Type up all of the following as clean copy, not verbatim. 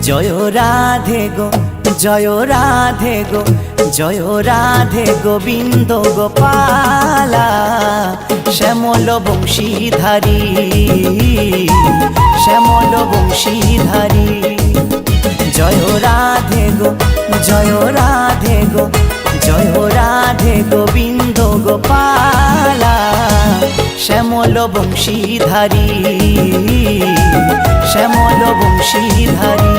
জয় রাধে গো, জয় রাধে গো, জয় রাধে গোবিন্দ গোপালা, শ্যামল বংশীধারী, শ্যামল বংশীধারী। জয় রাধে গো, জয় রাধে গো, জয় রাধে গোবিন্দ গোপালা, শ্যামল বংশীধারী, শ্যামল বংশীধারী,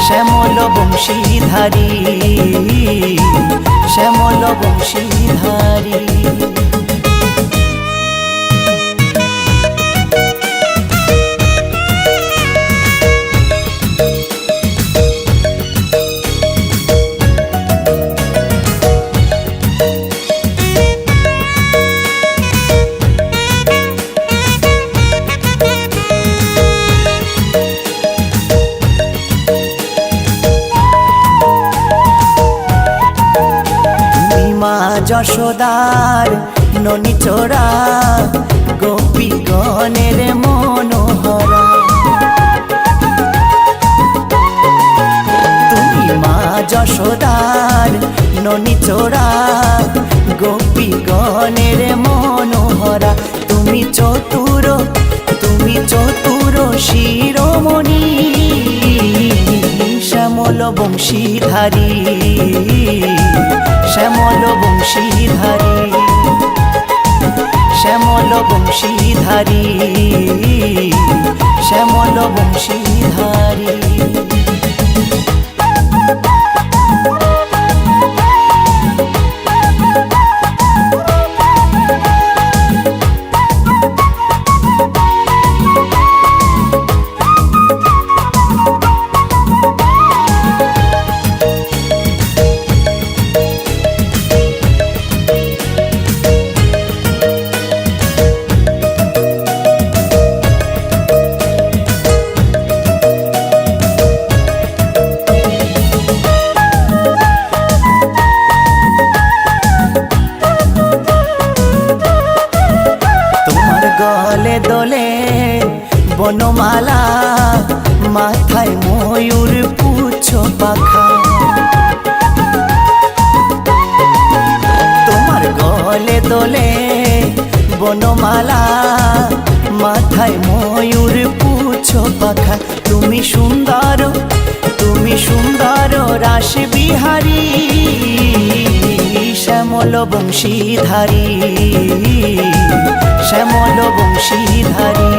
শ্যামল বংশীধারী, শ্যামল বংশীধারী। যশোদার ননি চোরা গোপীগণের মনোহরা, তুমি মা যশোদার ননি চোরা গোপীগণের মনোহরা। তুমি চতুর, তুমি চতুর শিরোমণি, শ্যামল বংশীধারী, শ্যামল বংশীধারী, শ্যামল বংশীধারী, শ্যামল বংশীধারী। গলে দোলে বনমালা, মাথায় ময়ূর পুচ্ছ পাখা। তোমার গলে দোলে বনমালা, মাথায় ময়ূর পুচ্ছ পাখা। তুমি সুন্দর, তুমি সুন্দর রাস বিহারী, শ্যামল বংশীধারী, শ্যামল বংশীধারী,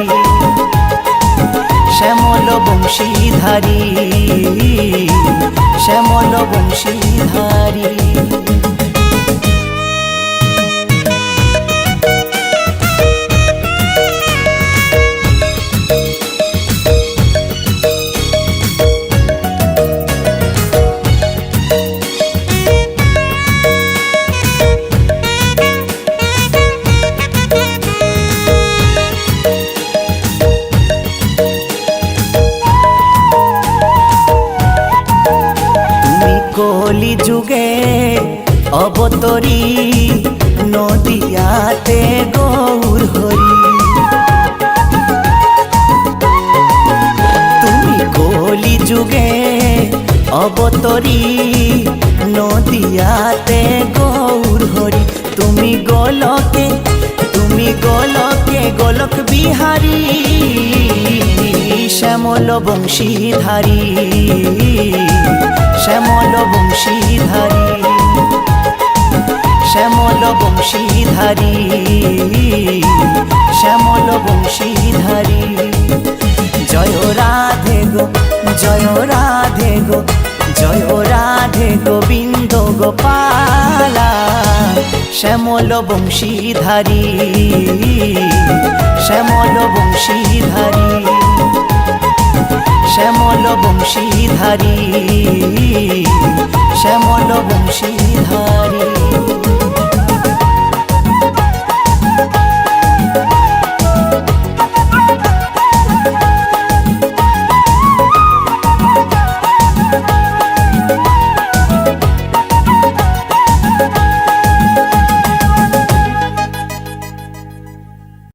শ্যামল বংশীধারী, শ্যামল বংশীধারী। কলি যুগে অবতরী, নদিয়াতে গৌর হরি। তুমি কলি যুগে অবতরী, নদিয়াতে গৌর হরি। তুমি গোলকে, তুমি গোলকে গোলক বিহারী, শ্যামল বংশীধারী, শ্যামল বংশীধারী, শ্যামল বংশীধারী, শ্যামল বংশীধারী। জয় রাধে গো, জয় রাধে গো, জয় রাধে গোবিন্দ গোপালা, শ্যামল বংশীধারী, শ্যামল বংশীধারী, শ্যামল বংশীধারী, শ্যামল বংশীধারী।